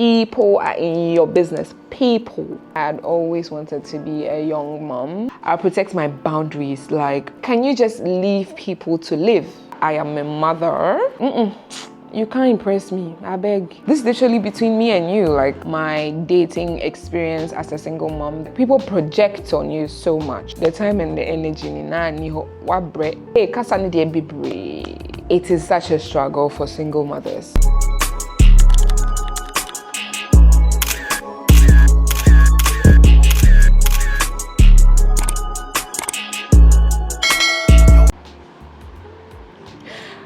people are in your business. People. I'd always wanted to be a young mom. I protect my boundaries. Like, can you just leave people to live? I am a mother. You can't impress me, I beg. This is literally between me and you, like my dating experience as a single mom. People project on you so much. The time and the energy, it is such a struggle for single mothers.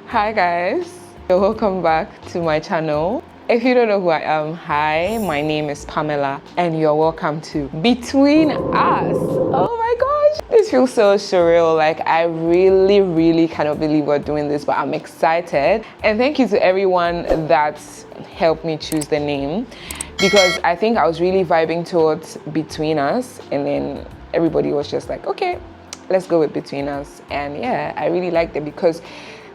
Hi guys. Welcome back to my channel. If you don't know who I am, hi, my name is Pamela and you're welcome to Between Us. Oh my gosh, this feels so surreal. Like I really cannot believe we're doing this, but I'm excited. And thank you to everyone that helped me choose the name, because I think I was really vibing towards Between Us, and then everybody was just like, okay, let's go with Between Us. And yeah, I really liked it because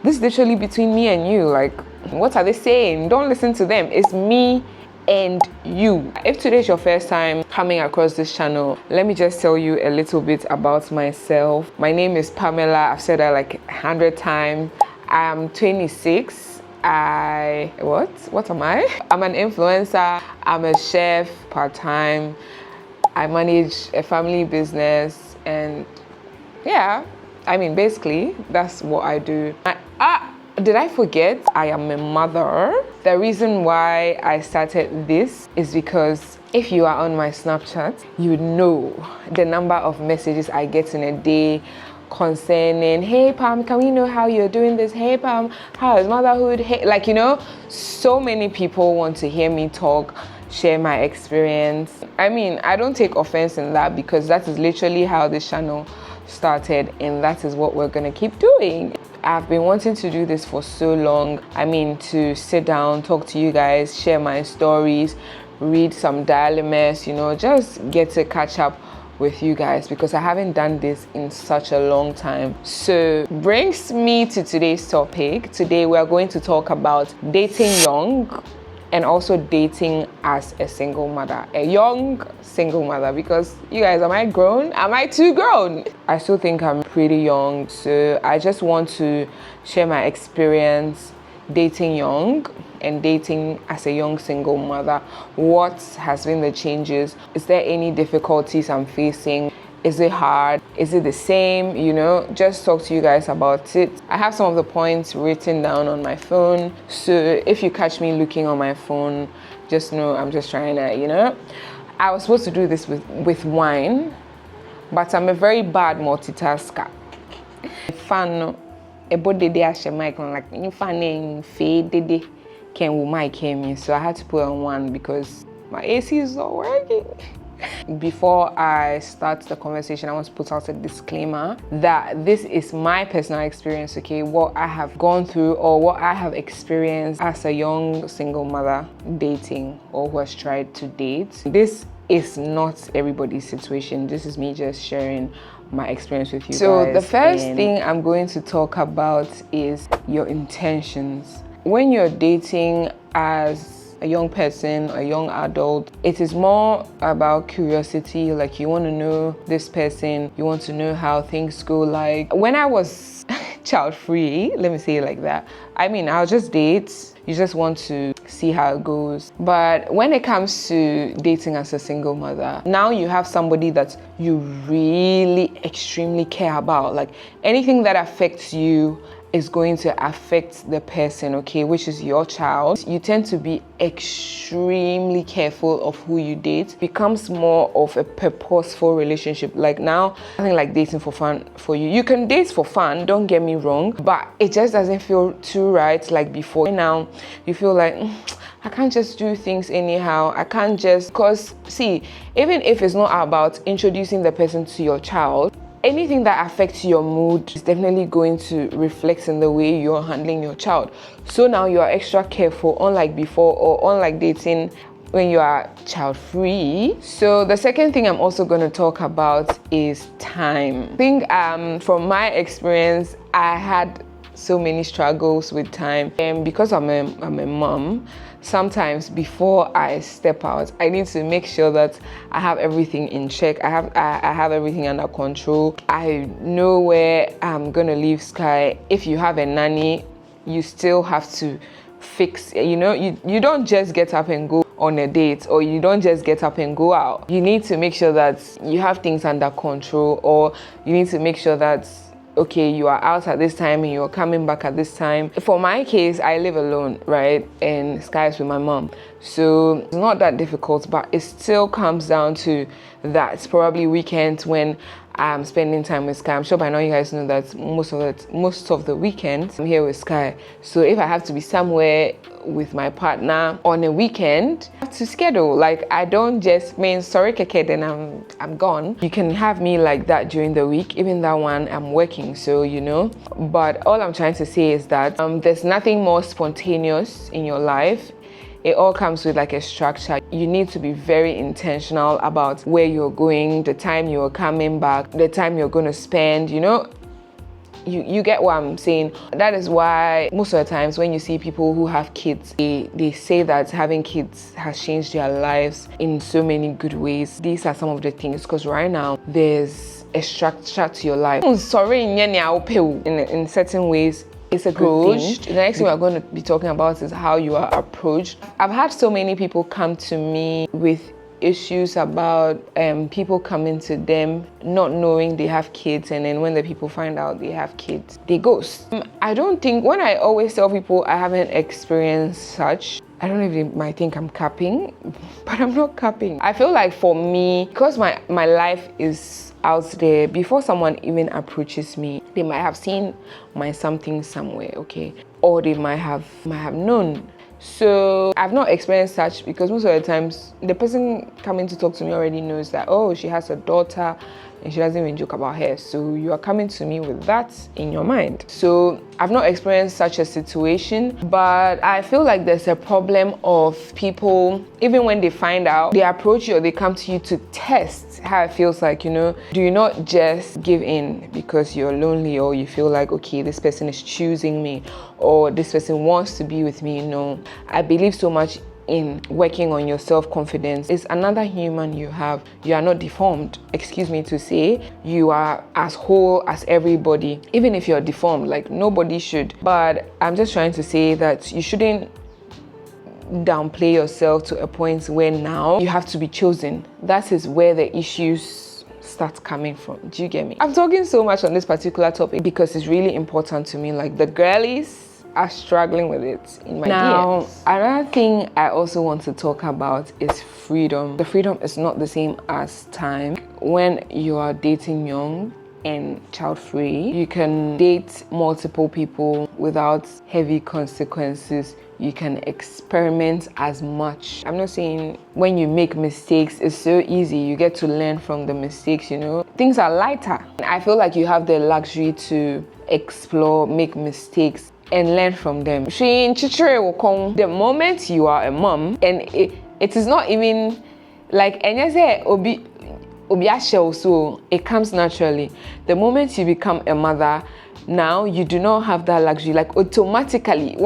this is literally between me and you. Like, what are they saying? Don't listen to them. It's me and you. If today's your first time coming across this channel, let me just tell you a little bit about myself. My name is Pamela. I've said that like 100 times. I'm 26. What am I? I'm an influencer. I'm a chef part-time. I manage a family business, and yeah, I mean, basically, that's what I do. Did I forget? I am a mother. The reason why I started this is because if you are on my Snapchat, you know the number of messages I get in a day concerning, hey Pam, can we know how you're doing this? Hey Pam, how is motherhood? Hey, like, you know, so many people want to hear me talk, share my experience. I mean, I don't take offense in that, because that is literally how this channel started, and that is what we're gonna keep doing. I've been wanting to do this for so long. I mean, to sit down, talk to you guys, share my stories, read some dilemmas, you know, just get to catch up with you guys, because I haven't done this in such a long time. So brings me to today's topic. Today we're going to talk about dating young and also dating as a single mother, a young single mother, because you guys, am I grown? Am I too grown? I still think I'm pretty young, so I just want to share my experience dating young and dating as a young single mother. What has been the changes? Is there any difficulties I'm facing? Is it hard? Is it the same? You know, just talk to you guys about it. I have some of the points written down on my phone, so if you catch me looking on my phone, just know I'm just trying to, you know. I was supposed to do this with wine, but I'm a very bad multitasker. Fan a body de ashe mic on, like in fanning fade de can we mic me, so I had to put on one because my AC is not working. Before I start the conversation, I want to put out a disclaimer that this is my personal experience, okay? What I have gone through or what I have experienced as a young single mother dating, or who has tried to date. This is not everybody's situation. This is me just sharing my experience with you guys. So the first thing I'm going to talk about is your intentions. When you're dating as a young person, a young adult, it is more about curiosity. Like, you want to know this person, you want to know how things go. Like when I was child free, let me say it like that, I mean, I'll just date. You just want to see how it goes. But when it comes to dating as a single mother, now you have somebody that you really extremely care about. Like anything that affects you is going to affect the person, okay, which is your child. You tend to be extremely careful of who you date. It becomes more of a purposeful relationship. Like now, nothing like dating for fun for you. You can date for fun, don't get me wrong, but it just doesn't feel too right like before. Now you feel like, I can't just do things anyhow. I can't just, because see, even if it's not about introducing the person to your child, anything that affects your mood is definitely going to reflect in the way you're handling your child. So now you are extra careful, unlike before, or unlike dating when you are child free. So the second thing I'm also going to talk about is time. I think from my experience, I had so many struggles with time, and because I'm a mom, sometimes before I step out, I need to make sure that I have everything in check. I have everything under control. I know where I'm gonna leave Sky. If you have a nanny, you still have to fix, you don't just get up and go on a date, or you don't just get up and go out. You need to make sure that you have things under control, or you need to make sure that, okay, you are out at this time and you're coming back at this time. For my case, I live alone, right? And Sky is with my mom. So it's not that difficult, but it still comes down to that. Probably weekends when I'm spending time with Sky. I'm sure by now you guys know that most of the weekends I'm here with Sky. So if I have to be somewhere with my partner on a weekend, I have to schedule. Like, I don't just mean sorry keke then I'm gone. You can have me like that during the week. Even that one I'm working, so But all I'm trying to say is that there's nothing more spontaneous in your life. It all comes with like a structure. You need to be very intentional about where you're going, the time you're coming back, the time you're going to spend, You get what I'm saying? That is why most of the times when you see people who have kids, they say that having kids has changed their lives in so many good ways. These are some of the things, because right now there's a structure to your life. Sorry, in certain ways, it's a good thing. The next thing we're going to be talking about is how you are approached. I've had so many people come to me with issues about people coming to them not knowing they have kids, and then when the people find out they have kids, they ghost. I don't think, when I always tell people I haven't experienced such, I don't know if they might think I'm capping, but I'm not capping. I feel like for me, because my life is out there, before someone even approaches me, they might have seen my something somewhere, okay? Or they might have known. So I've not experienced such, because most of the times the person coming to talk to me already knows that, oh, she has a daughter and she doesn't even joke about her. So you are coming to me with that in your mind. So I've not experienced such a situation, but I feel like there's a problem of people, even when they find out, they approach you or they come to you to test how it feels like, do you not just give in because you're lonely, or you feel like, okay, this person is choosing me, or this person wants to be with me? No, I believe so much in working on your self-confidence. It's another human you have. You are not deformed. Excuse me to say, you are as whole as everybody. Even if you're deformed, like nobody should. But I'm just trying to say that you shouldn't downplay yourself to a point where now you have to be chosen. That is where the issues start coming from. Do you get me? I'm talking so much on this particular topic because it's really important to me. Like, the girlies are struggling with it in my DMs. Another thing I also want to talk about is freedom. The freedom is not the same as time. When you are dating young and child-free, you can date multiple people without heavy consequences. You can experiment as much. I'm not saying when you make mistakes, it's so easy. You get to learn from the mistakes, Things are lighter. I feel like you have the luxury to explore, make mistakes, and learn from them. The moment you are a mom, and it is not even like, and you say so it comes naturally. The moment you become a mother, now you do not have that luxury. Like, automatically,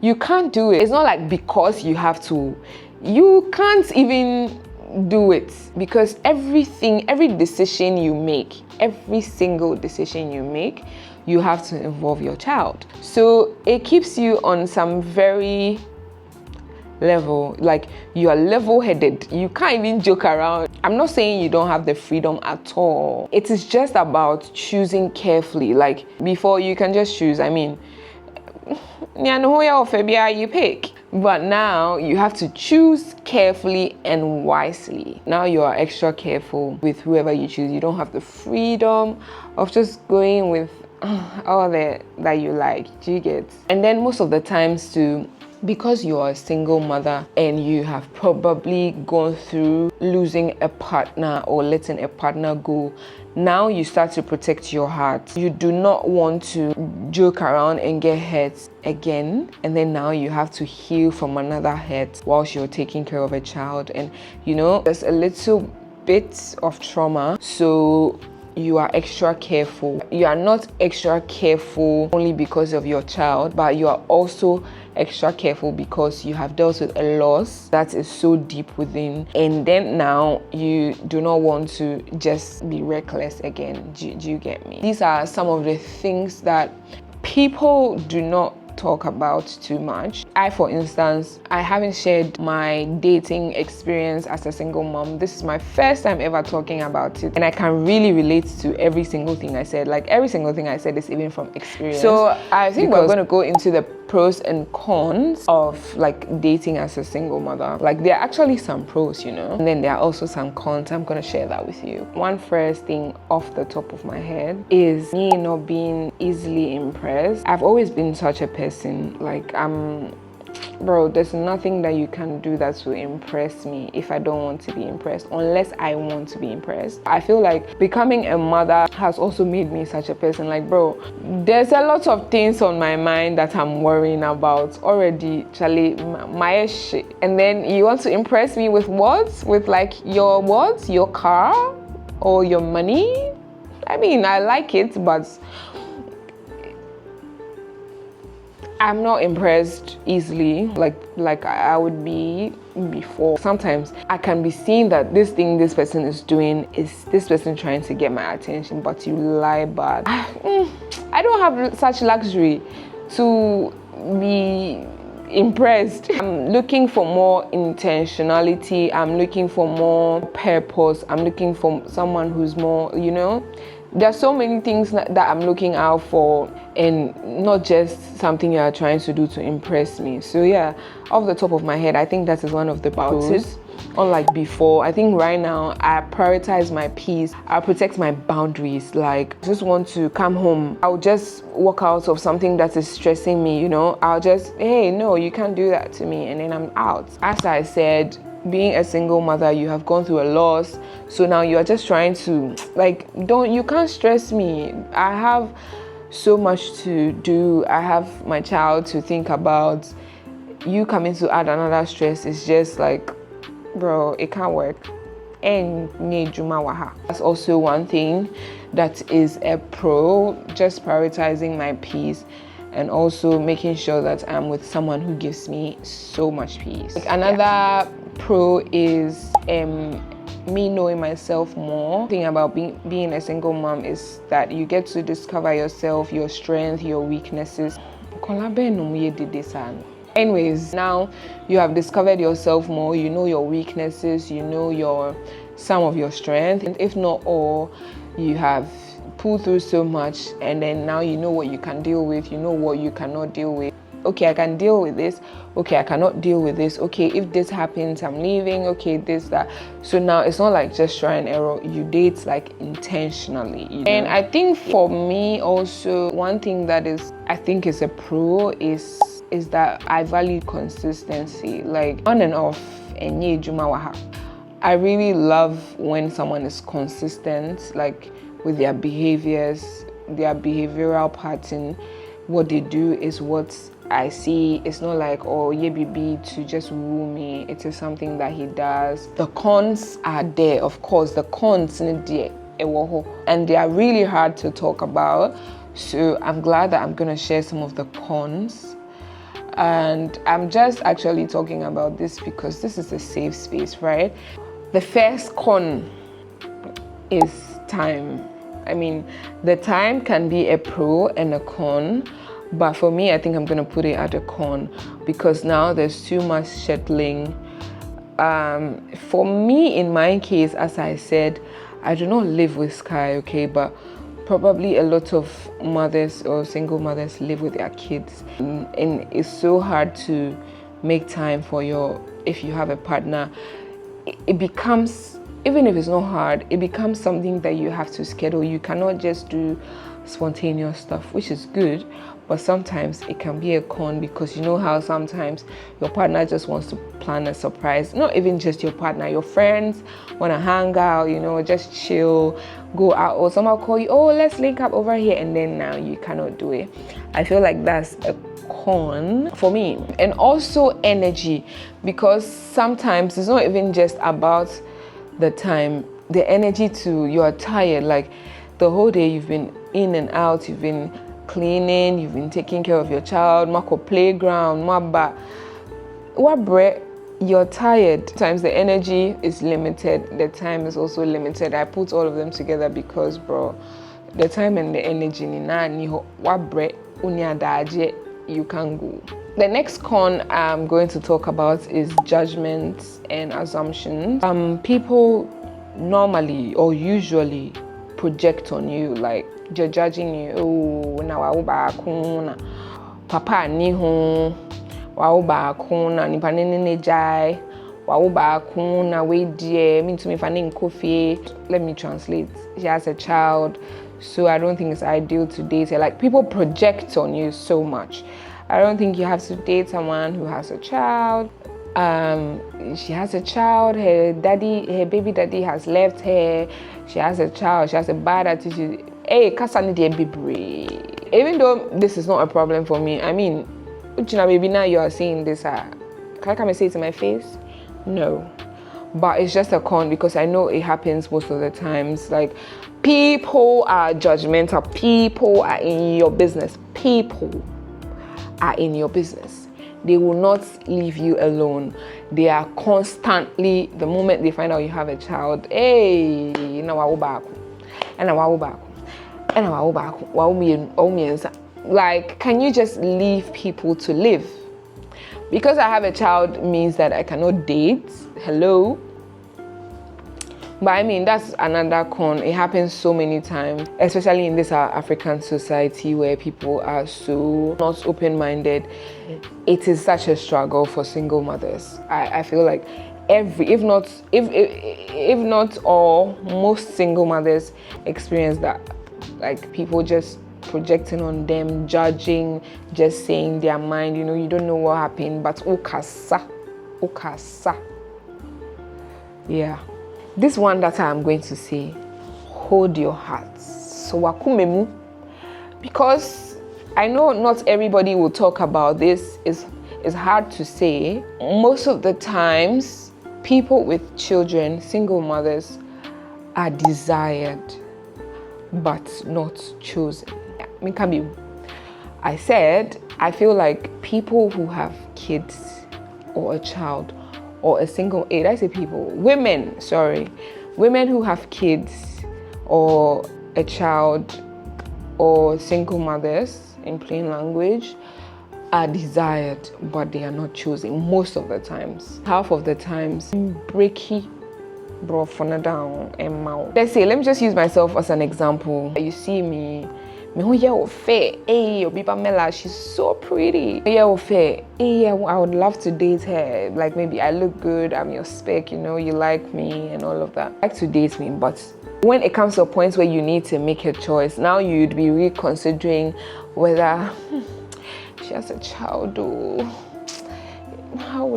you can't do it. It's not like because you have to. You can't even do it, because every decision you make, every single decision you make, you have to involve your child. So it keeps you on some very level, like you are level-headed. You can't even joke around. I'm not saying you don't have the freedom at all. It is just about choosing carefully. Like, before, you can just choose. I mean, you pick. But now you have to choose carefully and wisely. Now you are extra careful with whoever you choose. You don't have the freedom of just going with all that you like. Do you get? And then most of the times too, because you are a single mother and you have probably gone through losing a partner or letting a partner go, now you start to protect your heart. You do not want to joke around and get hurt again, and then now you have to heal from another hurt whilst you're taking care of a child. And there's a little bit of trauma, so you are extra careful. You are not extra careful only because of your child, but you are also extra careful because you have dealt with a loss that is so deep within, and then now you do not want to just be reckless again. Do you get me? These are some of the things that people do not talk about too much. For instance, I haven't shared my dating experience as a single mom. This is my first time ever talking about it, and I can really relate to every single thing I said. Like, every single thing I said is even from experience. So I think we're going to go into the pros and cons of like dating as a single mother. Like, there are actually some pros, and then there are also some cons. I'm going to share that with you. One first thing off the top of my head is me not being easily impressed. I've always been such a person, like, bro, there's nothing that you can do that will impress me if I don't want to be impressed, unless I want to be impressed. I feel like becoming a mother has also made me such a person. Like, bro, there's a lot of things on my mind that I'm worrying about already, Charlie, my shit. And then you want to impress me with what? With like your what? Your car or your money? I mean, I like it, but I'm not impressed easily like I would be before. Sometimes I can be seeing that this thing this person is doing is this person trying to get my attention, but you lie bad. I don't have such luxury to be impressed. I'm looking for more intentionality. I'm looking for more purpose. I'm looking for someone who's more, There's so many things that I'm looking out for, and not just something you are trying to do to impress me. So yeah, off the top of my head, I think that is one of the pros. Unlike before, I think right now I prioritize my peace. I protect my boundaries. Like, I just want to come home. I'll just walk out of something that is stressing me, I'll just, hey, no, you can't do that to me, and then I'm out. As I said, being a single mother, you have gone through a loss, so now you are just trying to you can't stress me. I have so much to do. I have my child to think about. You coming to add another stress is just like, bro, it can't work. That's also one thing that is a pro, just prioritizing my peace and also making sure that I'm with someone who gives me so much peace. Another pro is me knowing myself more. The thing about being a single mom is that you get to discover yourself, your strength, your weaknesses. Anyways, now you have discovered yourself more. You know your weaknesses, you know some of your strength, and if not all, you have pulled through so much, and then now you know what you can deal with, you know what you cannot deal with. Okay, I can deal with this. Okay, I cannot deal with this. Okay, if this happens, I'm leaving. Okay, this, that. So now it's not like just try and error. You date like intentionally. And I think for me also, one thing that I think is a pro is that I value consistency, like on and off. I really love when someone is consistent, like with their behaviors, their behavioral pattern. What they do is what I see. It's not like, oh, yeah, baby, to just woo me. It is something that he does. The cons are there, of course. The cons in there, and they are really hard to talk about. So I'm glad that I'm gonna share some of the cons. And I'm just actually talking about this because this is a safe space, right? The first con is time. I mean, the time can be a pro and a con, but for me, I think I'm gonna put it at a con because now there's too much settling. For me, in my case, as I said, I do not live with Sky, okay, but probably a lot of mothers or single mothers live with their kids, and it's so hard to make time for if you have a partner. It becomes, even if it's not hard, it becomes something that you have to schedule. You cannot just do spontaneous stuff, which is good, but sometimes it can be a con because you know how sometimes your partner just wants to plan a surprise. Not even just your partner, your friends want to hang out, just chill, go out, or someone call you, oh, let's link up over here, and then now you cannot do it. I feel like that's a con for me. And also energy, because sometimes it's not even just about the time, the energy too. You are tired, like the whole day you've been in and out, you've been cleaning, you've been taking care of your child, mako playground, maba. What bread? You're tired. Sometimes the energy is limited, the time is also limited. I put all of them together because, bro, the time and the energy, what bread? You can go. The next con I'm going to talk about is judgments and assumptions. People normally or usually project on you, like they're judging you. Oh, now I will papa ni ho, wa ba na nipa ne jai, wa ba na we die mean to me fani coffee. Let me translate. She has a child, so I don't think it's ideal to date her. Like, people project on you so much. I don't think you have to date someone who has a child. She has a child, her baby daddy has left her. She has a child, she has a bad attitude. Hey, kasani de bibre. Even though this is not a problem for me, I mean, baby, now you are saying this. Can I come and say it to my face? No. But it's just a con because I know it happens most of the times. Like, people are judgmental. People are in your business. People are in your business. They will not leave you alone. They are constantly, the moment they find out you have a child, hey, like, can you just leave people to live? Because I have a child means that I cannot date. Hello? But I mean, that's another con. It happens so many times, especially in this African society where people are so not open-minded. It is such a struggle for single mothers. I feel like if not all, most single mothers experience that. Like, people just projecting on them, judging, just saying their mind, you don't know what happened, but okasa. Yeah. This one that I'm going to say, hold your hearts. So wakumemu, because I know not everybody will talk about this. It's hard to say. Most of the times, people with children, single mothers, are desired but not chosen. I said, I feel like people who have kids or a child or a single, I say people, women who have kids or a child or single mothers, in plain language, are desired, but they are not chosen most of the times. Half of the times, breaky, bro, for down and mouth. Let's say, let me just use myself as an example. You see me, hey, Pamela, she's so pretty. Hey, I would love to date her. Like, maybe I look good, I'm your spec, you like me and all of that. I like to date me, but when it comes to a point where you need to make a choice, now you'd be reconsidering whether she has a child or how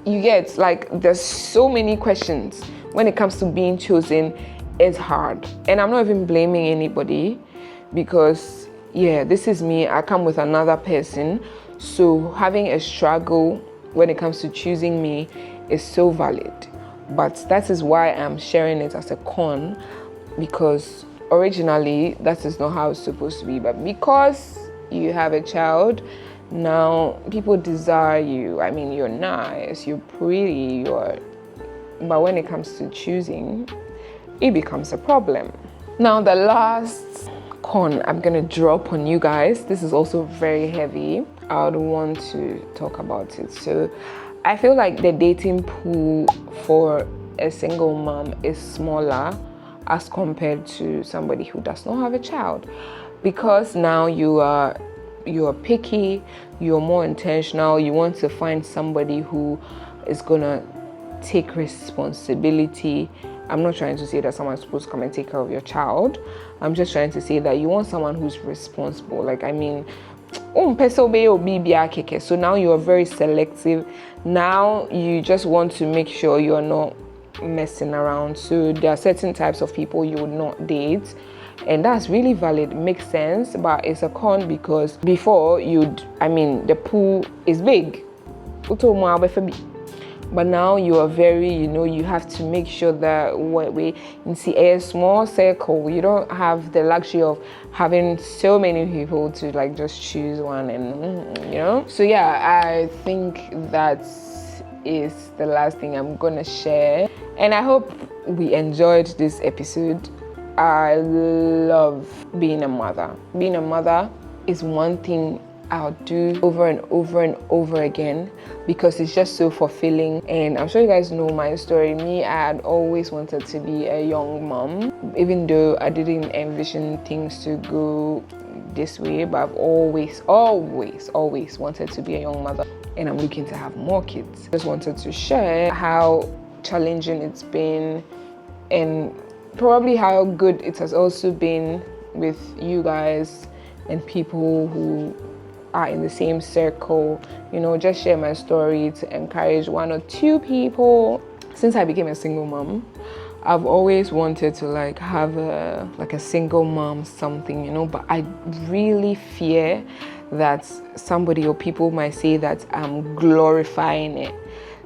you get, like, there's so many questions when it comes to being chosen. It's hard, and I'm not even blaming anybody because, yeah, this is me. I come with another person, so having a struggle when it comes to choosing me is so valid. But that is why I'm sharing it as a con, because originally that is not how it's supposed to be. But because you have a child, now people desire you. I mean, you're nice, you're pretty, but when it comes to choosing, it becomes a problem. Now, the last con I'm gonna drop on you guys, this is also very heavy. I would want to talk about it. So I feel like the dating pool for a single mom is smaller as compared to somebody who does not have a child, because now you are picky, you're more intentional, you want to find somebody who is gonna take responsibility. I'm not trying to say that someone's supposed to come and take care of your child. I'm just trying to say that you want someone who's responsible. Like, I mean, so now you are very selective. Now you just want to make sure you're not messing around. So there are certain types of people you would not date, and that's really valid, makes sense, but it's a con because before the pool is big. But now you are very, you have to make sure that we in a small circle, you don't have the luxury of having so many people to like just choose one, and so yeah, I think that is the last thing I'm gonna share, and I hope we enjoyed this episode. I love being a mother. Being a mother is one thing I'll do over and over and over again because it's just so fulfilling. And I'm sure you guys know my story. Me, I had always wanted to be a young mom, even though I didn't envision things to go this way, but I've always wanted to be a young mother, and I'm looking to have more kids. Just wanted to share how challenging it's been and probably how good it has also been with you guys and people who are in the same circle, just share my story to encourage one or two people. Since I became a single mom, I've always wanted to like have a single mom something, but I really fear that somebody or people might say that I'm glorifying it.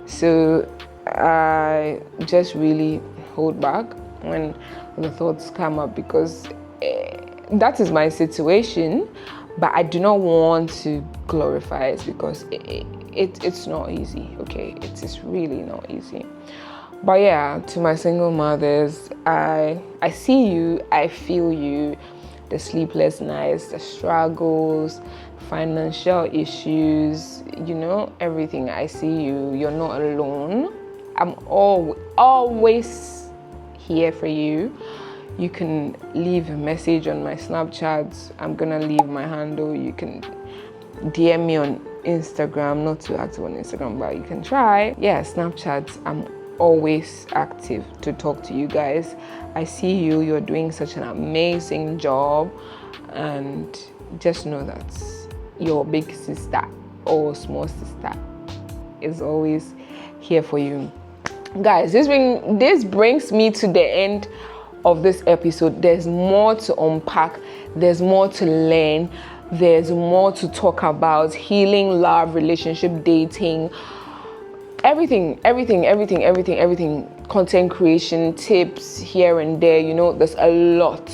So I just really hold back when the thoughts come up because that is my situation. But I do not want to glorify it because it's not easy, okay? It is really not easy. But yeah, to my single mothers, I see you, I feel you, the sleepless nights, the struggles, financial issues, everything. I see you. You're not alone. I'm always here for you. You can leave a message on my Snapchat. I'm gonna leave my handle. You can DM me on Instagram. Not too active on Instagram, but you can try. Yeah, Snapchat. I'm always active to talk to you guys. I see you. You're doing such an amazing job, and just know that your big sister or small sister is always here for you, guys. This brings me to the end of this episode. There's more to unpack, there's more to learn, there's more to talk about: healing, love, relationship, dating, everything, content creation, tips here and there. There's a lot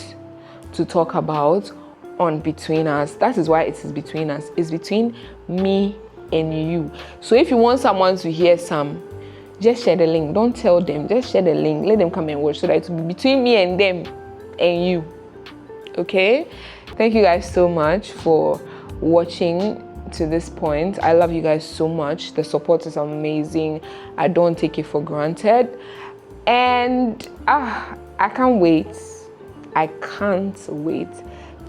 to talk about on Between Us. That is why it is Between Us. It's between me and you. So if you want someone to hear some, just share the link. Don't tell them. Just share the link. Let them come and watch so that it will be between me and them and you. Okay? Thank you guys so much for watching to this point. I love you guys so much. The support is amazing. I don't take it for granted. And I can't wait. I can't wait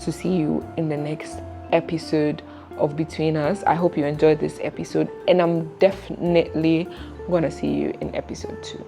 to see you in the next episode of Between Us. I hope you enjoyed this episode, and I'm definitely gonna see you in episode 2.